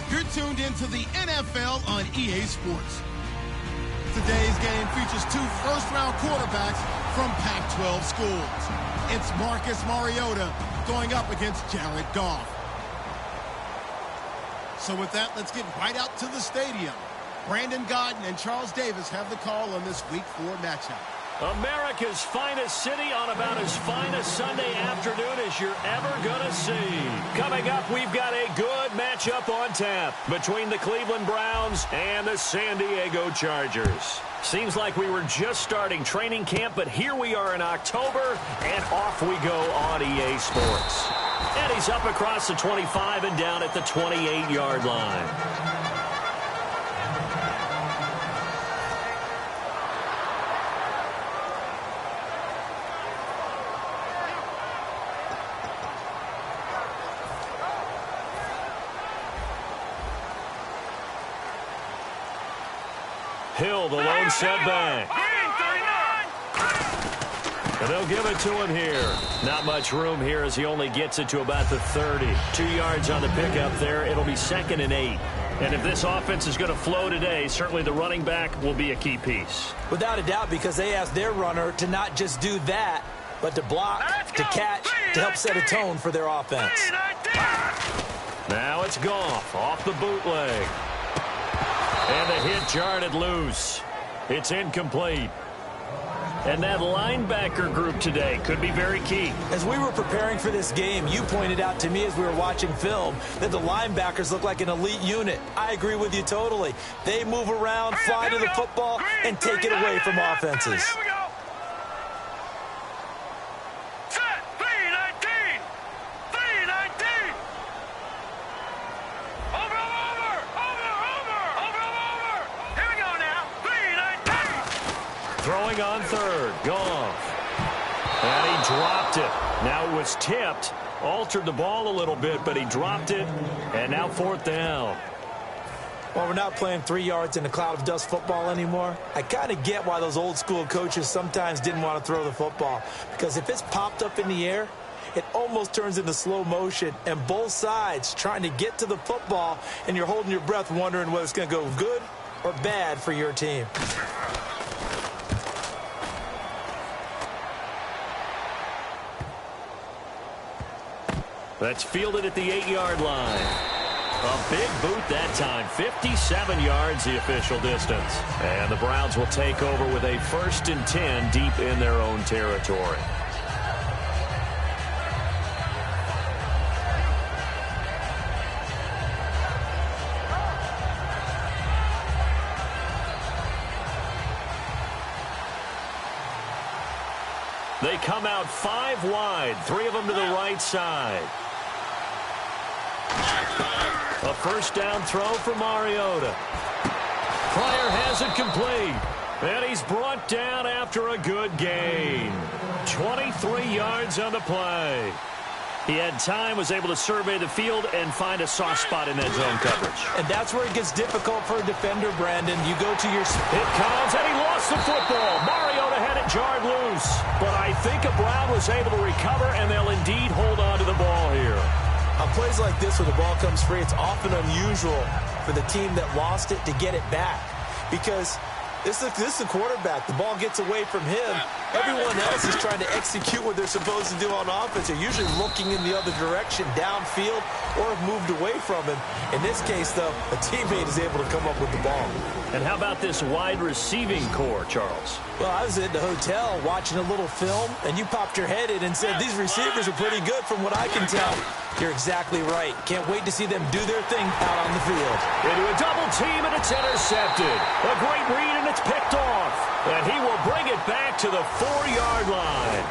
You're tuned into the NFL on EA Sports. Today's game features two first-round quarterbacks from Pac-12 schools. It's Marcus Mariota going up against Jared Goff. So with that, let's get right out to the stadium. Brandon Godden and Charles Davis have the call on this Week 4 matchup. America's finest city on about as fine a Sunday afternoon as you're ever going to see. Coming up, we've got a good matchup on tap between the Cleveland Browns and the San Diego Chargers. Seems like we were just starting training camp, but here we are in October, and off we go on EA Sports. And he's up across the 25 and down at the 28-yard line. Hill, the lone setback. And they'll give it to him here. Not much room here as he only gets it to about the 30. 2 yards on the pickup there. It'll be 2nd and 8. And if this offense is going to flow today, certainly the running back will be a key piece. Without a doubt, because they asked their runner to not just do that, but to block, to catch, to help set a tone for their offense. Now it's Goff off the bootleg. And the hit jarred it loose. It's incomplete. And that linebacker group today could be very key. As we were preparing for this game, you pointed out to me as we were watching film that the linebackers look like an elite unit. I agree with you totally. They move around, fly to the football, and take it away from offenses. Throwing on third, Goff. And he dropped it. Now it was tipped, altered the ball a little bit, but he dropped it, and now 4th down. Well, we're not playing 3 yards in a cloud of dust football anymore. I kind of get why those old school coaches sometimes didn't want to throw the football, because if it's popped up in the air, it almost turns into slow motion, and both sides trying to get to the football, and you're holding your breath wondering whether it's going to go good or bad for your team. That's fielded at the 8-yard line. A big boot that time. 57 yards the official distance. And the Browns will take over with a 1st and 10 deep in their own territory. They come out 5 wide, 3 of them to the right side. A 1st down throw for Mariota. Pryor has it complete. And he's brought down after a good gain. 23 yards on the play. He had time, was able to survey the field and find a soft spot in that zone coverage. And that's where it gets difficult for a defender, Brandon. You go to your... It comes, and he lost the football. Mariota had it jarred loose. But I think a Brown was able to recover, and they'll indeed hold on to the ball here. On plays like this where the ball comes free, it's often unusual for the team that lost it to get it back. Because this is the quarterback. The ball gets away from him. Everyone else is trying to execute what they're supposed to do on offense. They're usually looking in the other direction, downfield, or have moved away from him. In this case, though, a teammate is able to come up with the ball. And how about this wide receiving core, Charles? Well, I was in the hotel watching a little film, and you popped your head in and said, these receivers are pretty good from what I can tell. You're exactly right. Can't wait to see them do their thing out on the field. Into a double team, and it's intercepted. A great read, and it's picked off. And he will bring it back to the 4-yard line.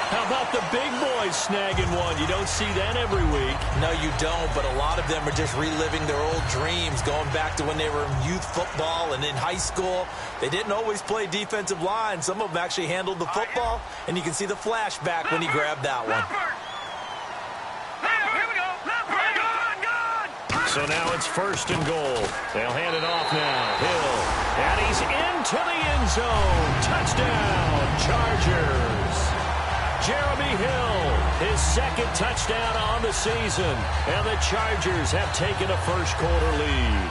How about the big boys snagging one? You don't see that every week. No, you don't, but a lot of them are just reliving their old dreams, going back to when they were in youth football and in high school. They didn't always play defensive line. Some of them actually handled the football, and you can see the flashback when he grabbed that one. So now it's 1st and goal. They'll hand it off now. Hill. And he's into the end zone. Touchdown, Chargers. Jeremy Hill His second touchdown on the season. And the Chargers have taken a first-quarter lead.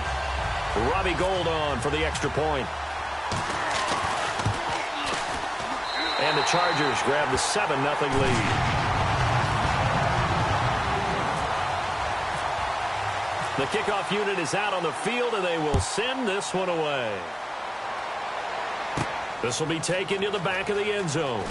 Robbie Gould on for the extra point. And the Chargers grab the 7-0 lead. The kickoff unit is out on the field, and they will send this one away. This will be taken to the back of the end zone.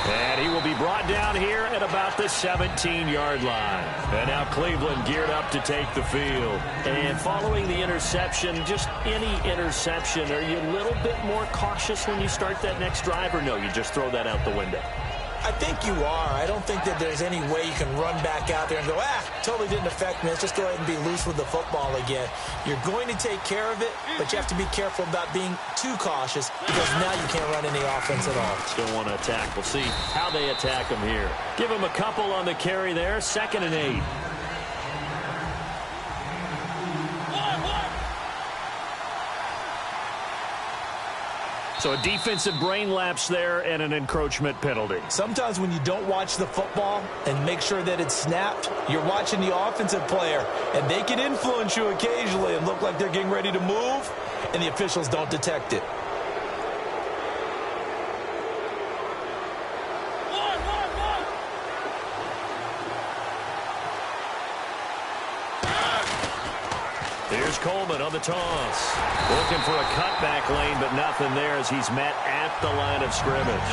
And he will be brought down here at about the 17-yard line. And now Cleveland geared up to take the field. And following the interception, just any interception, are you a little bit more cautious when you start that next drive, or no, you just throw that out the window? I think you are. I don't think that there's any way you can run back out there and go, totally didn't affect me. Let's just go ahead and be loose with the football again. You're going to take care of it, but you have to be careful about being too cautious because now you can't run any offense at all. Still want to attack. We'll see how they attack him here. Give him a couple on the carry there. 2nd and 8. So a defensive brain lapse there and an encroachment penalty. Sometimes when you don't watch the football and make sure that it's snapped, you're watching the offensive player, and they can influence you occasionally and look like they're getting ready to move, and the officials don't detect it. Here's Coleman on the toss. Looking for a cutback lane, but nothing there as he's met at the line of scrimmage.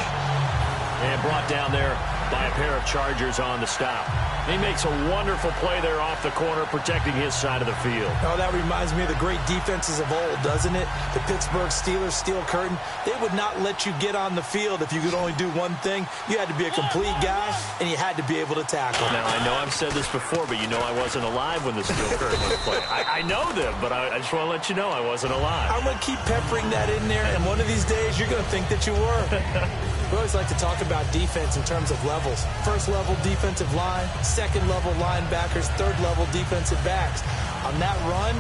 And brought down there by a pair of Chargers on the stop. He makes a wonderful play there off the corner, protecting his side of the field. Oh, that reminds me of the great defenses of old, doesn't it? The Pittsburgh Steelers, Steel Curtain. They would not let you get on the field if you could only do one thing. You had to be a complete guy, and you had to be able to tackle. Now, I know I've said this before, but you know I wasn't alive when the Steel Curtain was playing. I know them, but I just want to let you know I wasn't alive. I'm going to keep peppering that in there, and one of these days you're going to think that you were. We always like to talk about defense in terms of levels. First level defensive line, second level linebackers, third level defensive backs. On that run,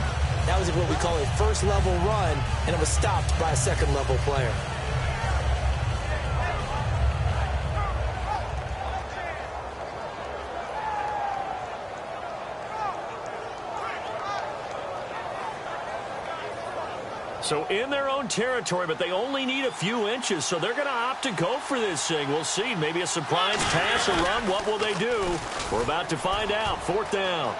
that was what we call a first level run, and it was stopped by a second level player. So in their own territory, but they only need a few inches, so they're going to opt to go for this thing. We'll see. Maybe a surprise pass or run. What will they do? We're about to find out. 4th down.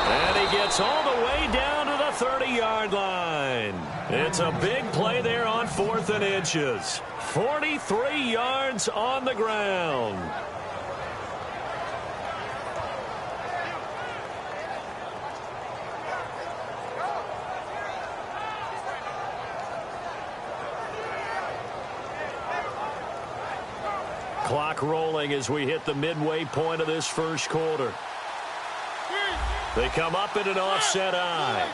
And he gets all the way down to the 30-yard line. It's a big play there on 4th and inches. 43 yards on the ground. Clock rolling as we hit the midway point of this first quarter. They come up in an offset eye.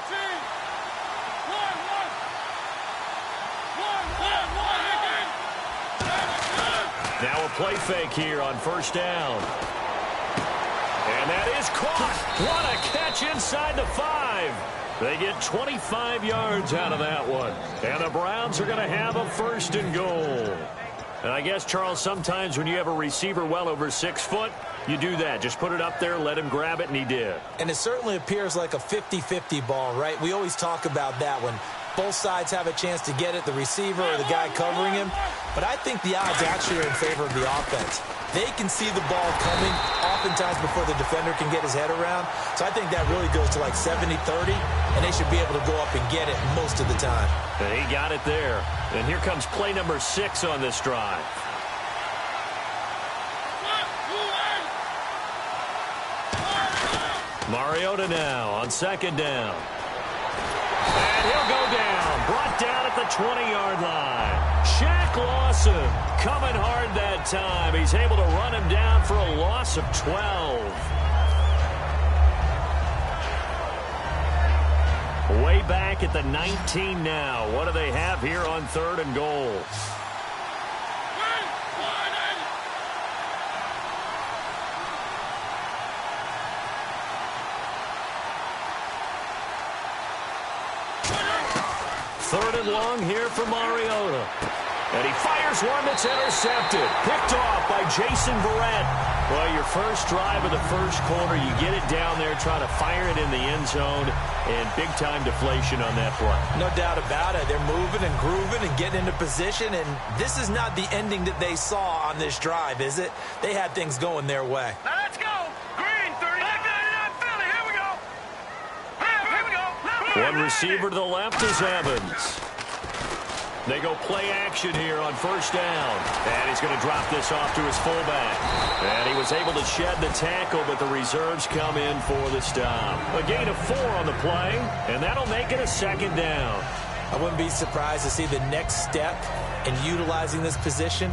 Now a play fake here on 1st down. And that is caught. What a catch inside the 5. They get 25 yards out of that one. And the Browns are going to have a 1st and goal. And I guess, Charles, sometimes when you have a receiver well over 6 foot, you do that. Just put it up there, let him grab it, and he did. And it certainly appears like a 50-50 ball, right? We always talk about that when both sides have a chance to get it, the receiver or the guy covering him. But I think the odds actually are in favor of the offense. They can see the ball coming oftentimes before the defender can get his head around. So I think that really goes to like 70-30, and they should be able to go up and get it most of the time. And he got it there. And here comes play number 6 on this drive. Mariota now on 2nd down. And he'll go down. Brought down at the 20-yard line. Shaq Lawson coming hard that time. He's able to run him down for a loss of 12. Way back at the 19 now. What do they have here on 3rd and goal? Third and long here for Mariota. And he fires one that's intercepted. Picked off by Jason Verrett. Well, your first drive of the first quarter, you get it down there, trying to fire it in the end zone, and big-time deflation on that play. No doubt about it. They're moving and grooving and getting into position, and this is not the ending that they saw on this drive, is it? They had things going their way. Now let's go. Green, 39, Philly. Here we go. Here we go. One receiver to the left is Evans. They go play action here on first down. And he's going to drop this off to his fullback. And he was able to shed the tackle, but the reserves come in for the stop. A gain of 4 on the play, and that'll make it a second down. I wouldn't be surprised to see the next step in utilizing this position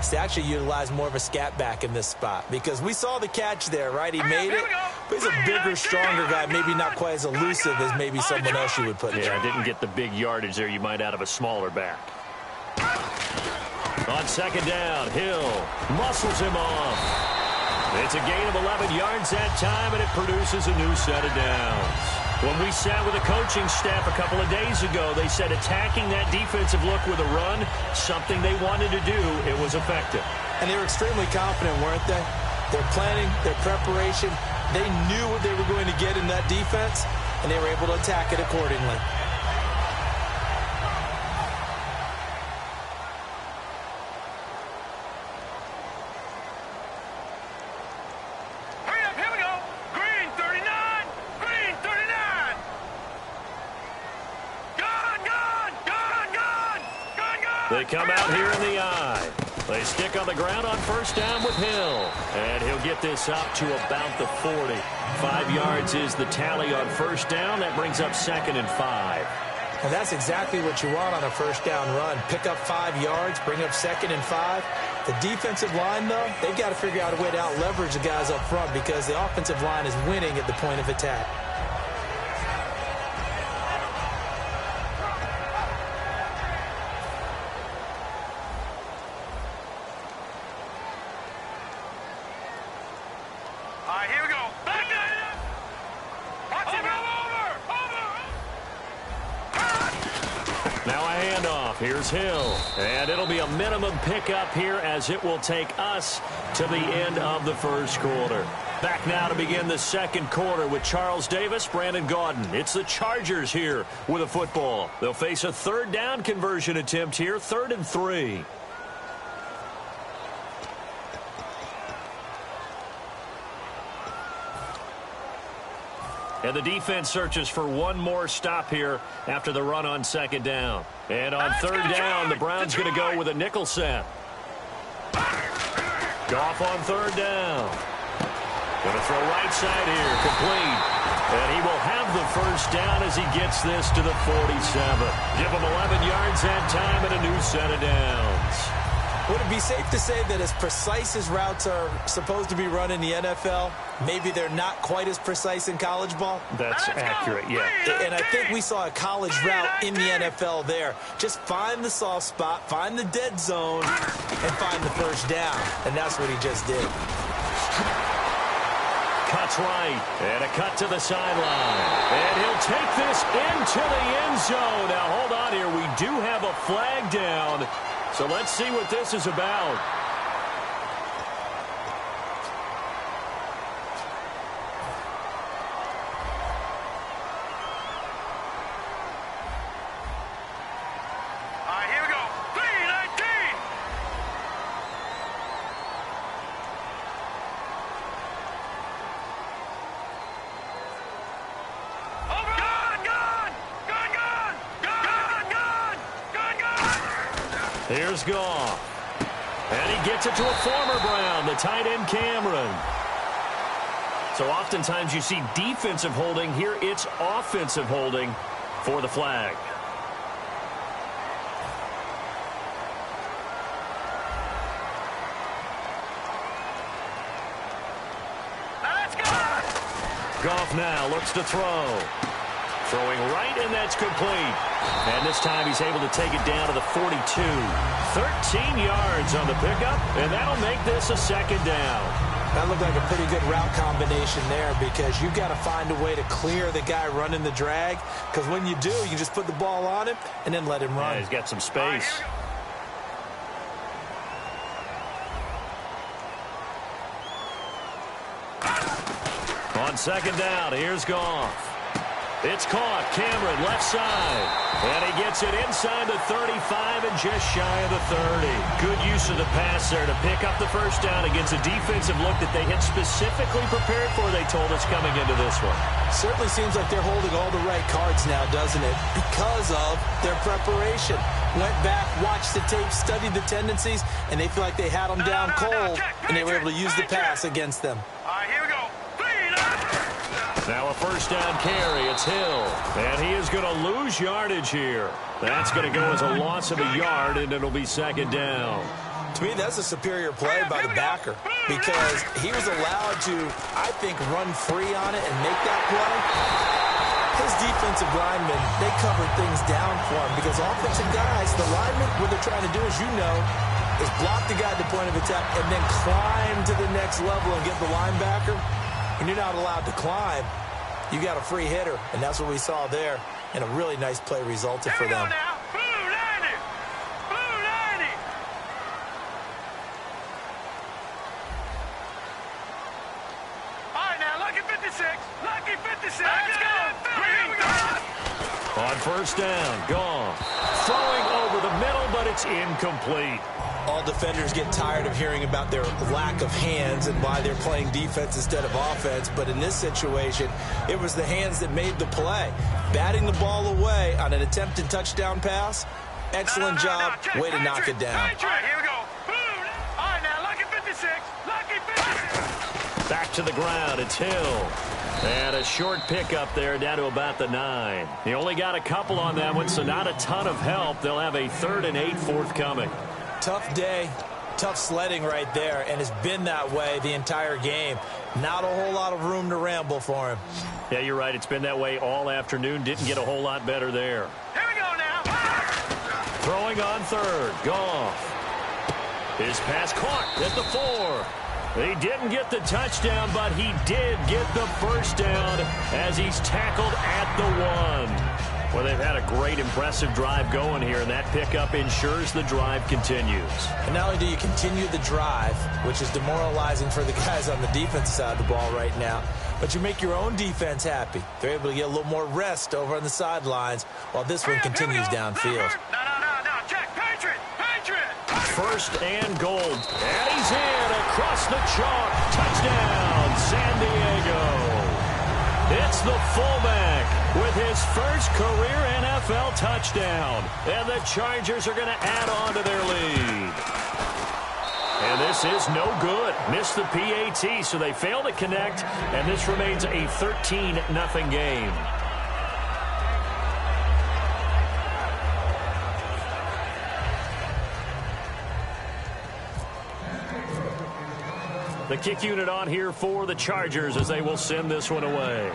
is to actually utilize more of a scat back in this spot. Because we saw the catch there, right? He made it, but he's a bigger, stronger guy, maybe not quite as elusive as maybe someone else you would put in. Yeah, didn't get the big yardage there you might out of a smaller back. On second down, Hill muscles him off. It's a gain of 11 yards that time, and it produces a new set of downs. When we sat with the coaching staff a couple of days ago, they said attacking that defensive look with a run, something they wanted to do, it was effective. And they were extremely confident, weren't they? Their planning, their preparation, they knew what they were going to get in that defense, and they were able to attack it accordingly. They come out here in the eye. They stick on the ground on first down with Hill. And he'll get this up to about the 40. 5 yards is the tally on first down. That brings up 2nd and 5. And that's exactly what you want on a first down run. Pick up 5 yards, bring up 2nd and 5. The defensive line, though, they've got to figure out a way to out-leverage the guys up front because the offensive line is winning at the point of attack. Here's Hill, and it'll be a minimum pickup here as it will take us to the end of the first quarter. Back now to begin the second quarter with Charles Davis, Brandon Gaudin. It's the Chargers here with a football. They'll face a third down conversion attempt here, 3rd and 3. And the defense searches for one more stop here after the run on second down. And on third down, the Browns going to go with a nickel set. Goff on third down. Going to throw right side here, complete. And he will have the first down as he gets this to the 47. Give him 11 yards that time and a new set of downs. Would it be safe to say that as precise as routes are supposed to be run in the NFL, maybe they're not quite as precise in college ball? That's accurate, yeah. And I think we saw a college route in the NFL there. Just find the soft spot, find the dead zone, and find the first down. And that's what he just did. Cuts right, and a cut to the sideline. And he'll take this into the end zone. Now, hold on here. We do have a flag down. So let's see what this is about. All right, here we go. 3-19. Over. Gone. Here's Goff. And he gets it to a former Brown, the tight end Cameron. So oftentimes you see defensive holding. Here it's offensive holding for the flag. Let's go. Goff now looks to throw. Throwing right, and that's complete. And this time he's able to take it down to the 42. 13 yards on the pickup, and that'll make this a second down. That looked like a pretty good route combination there because you've got to find a way to clear the guy running the drag because when you do, you just put the ball on him and then let him run. Yeah, he's got some space. On second down, here's Goff. It's caught. Cameron, left side. And he gets it inside the 35 and just shy of the 30. Good use of the pass there to pick up the first down against a defensive look that they had specifically prepared for, they told us, coming into this one. Certainly seems like they're holding all the right cards now, doesn't it? Because of their preparation. Went back, watched the tape, studied the tendencies, and they feel like they had them down cold, and they were able to use the pass against them. All right, here we go. Now a first down carry. It's Hill. And he is going to lose yardage here. That's going to go as a loss of a yard, and it'll be second down. To me, that's a superior play by the backer because he was allowed to, I think, run free on it and make that play. His defensive linemen, they covered things down for him because offensive guys, the linemen, what they're trying to do, as you know, is block the guy at the point of attack and then climb to the next level and get the linebacker. When you're not allowed to climb, you got a free hitter, and that's what we saw there, and a really nice play resulted for them. Blue 90! Blue 90! All right, now, lucky 56. Lucky 56. Let's go. Here we go. On first down, Goff. Throwing over the middle, but it's incomplete. All defenders get tired of hearing about their lack of hands and why they're playing defense instead of offense. But in this situation, it was the hands that made the play. Batting the ball away on an attempted touchdown pass. Excellent job. Way to knock it down. All right, here we go. All right, now, lucky 56. Lucky 56. Back to the ground. It's Hill. And a short pickup there down to about the 9. He only got a couple on that one, so not a ton of help. They'll have a 3rd and 8 forthcoming. Tough day, tough sledding right there, and it's been that way the entire game. Not a whole lot of room to ramble for him. Yeah, you're right. It's been that way all afternoon. Didn't get a whole lot better there. Here we go now. Throwing on third. Goff. His pass caught at the 4. He didn't get the touchdown, but he did get the first down as he's tackled at the 1. Well, they've had a great, impressive drive going here, and that pickup ensures the drive continues. And not only do you continue the drive, which is demoralizing for the guys on the defensive side of the ball right now, but you make your own defense happy. They're able to get a little more rest over on the sidelines while this one continues downfield. No. Check. Patriot. First and goal. And he's in across the chalk. Touchdown, San Diego. It's the fullback with his first career NFL touchdown. And the Chargers are going to add on to their lead. And this is no good. Missed the PAT, so they fail to connect. And this remains a 13-0 game. The kick unit on here for the Chargers as they will send this one away.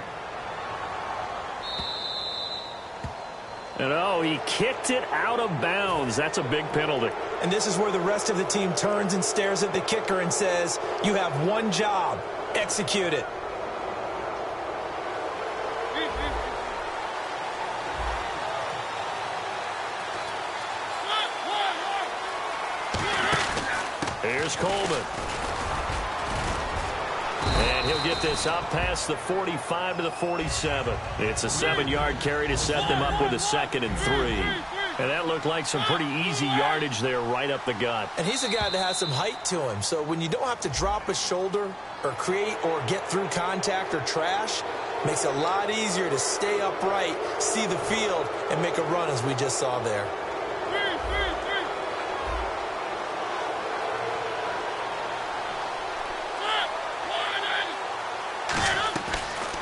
And oh, he kicked it out of bounds. That's a big penalty. And this is where the rest of the team turns and stares at the kicker and says, you have one job. Execute it. Here's Coleman. And he'll get this up past the 45 to the 47. It's a 7-yard carry to set them up with a 2nd and 3. And that looked like some pretty easy yardage there right up the gut. And he's a guy that has some height to him. So when you don't have to drop a shoulder or create or get through contact or trash, makes it a lot easier to stay upright, see the field, and make a run as we just saw there.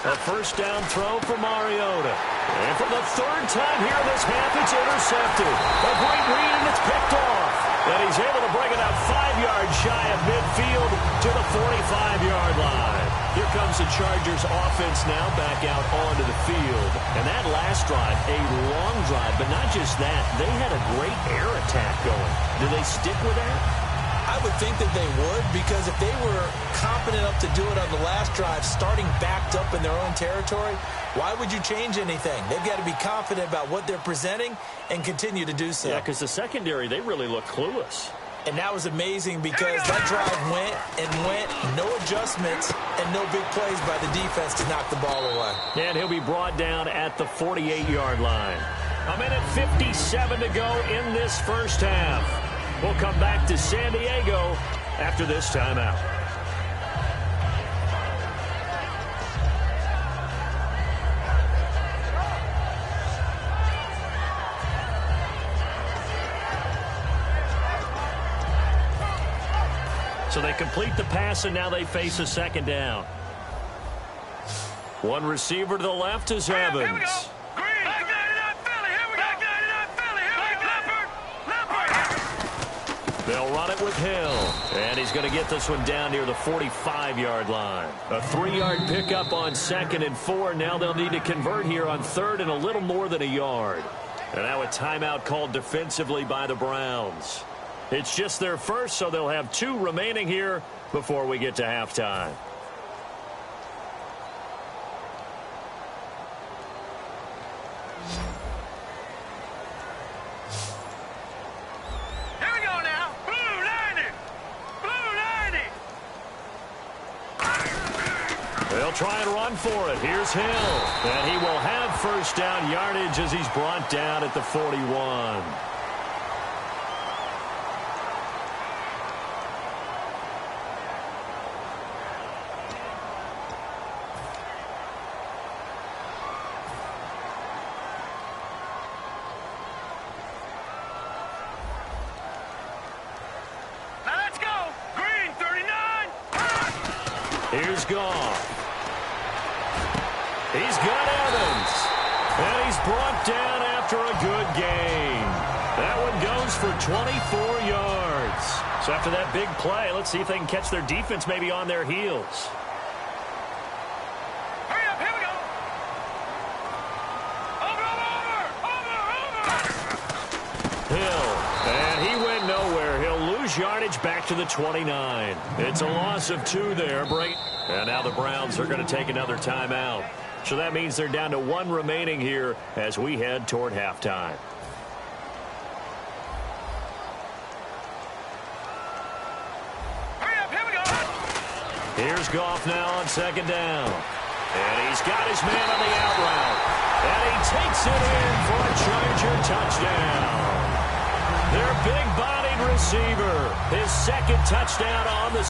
A first down throw for Mariota. And for the 3rd time here in this half, it's intercepted. A great read, and it's picked off. And he's able to bring it out 5 yards shy of midfield to the 45-yard line. Here comes the Chargers offense now back out onto the field. And that last drive, a long drive, but not just that. They had a great air attack going. Do they stick with that? I would think that they would, because if they were confident enough to do it on the last drive, starting backed up in their own territory, why would you change anything? They've got to be confident about what they're presenting and continue to do so. Yeah, because the secondary, they really look clueless. And that was amazing because that drive went and went, no adjustments, and no big plays by the defense to knock the ball away. And he'll be brought down at the 48-yard line. A minute 57 to go in this first half. We'll come back to San Diego after this timeout. So they complete the pass, and now they face a second down. One receiver to the left is Evans. Here we go. Green. Back 99 Philly. Here we go. Back 99 Philly. Here we go. Leopard. They'll run it with Hill. And he's going to get this one down near the 45-yard line. A 3-yard pickup on 2nd and 4. Now they'll need to convert here on 3rd and a little more than a yard. And now a timeout called defensively by the Browns. It's just their first, so they'll have 2 remaining here before we get to halftime. Here we go now. Blue 90. Blue 90. They'll try and run for it. Here's Hill. And he will have first down yardage as he's brought down at the 41. Here's Goff. He's got Evans. And he's brought down after a good gain. That one goes for 24 yards. So after that big play, let's see if they can catch their defense maybe on their heels. Hurry up, here we go. Over. Hill. And he went nowhere. He'll lose yardage back to the 29. It's a loss of 2 there. And now the Browns are going to take another timeout. So that means they're down to 1 remaining here as we head toward halftime. Hurry up, here we go. Here's Goff now on 2nd down. And he's got his man on the out route. And he takes it in for a Charger touchdown. Their big-bodied receiver, his 2nd touchdown on the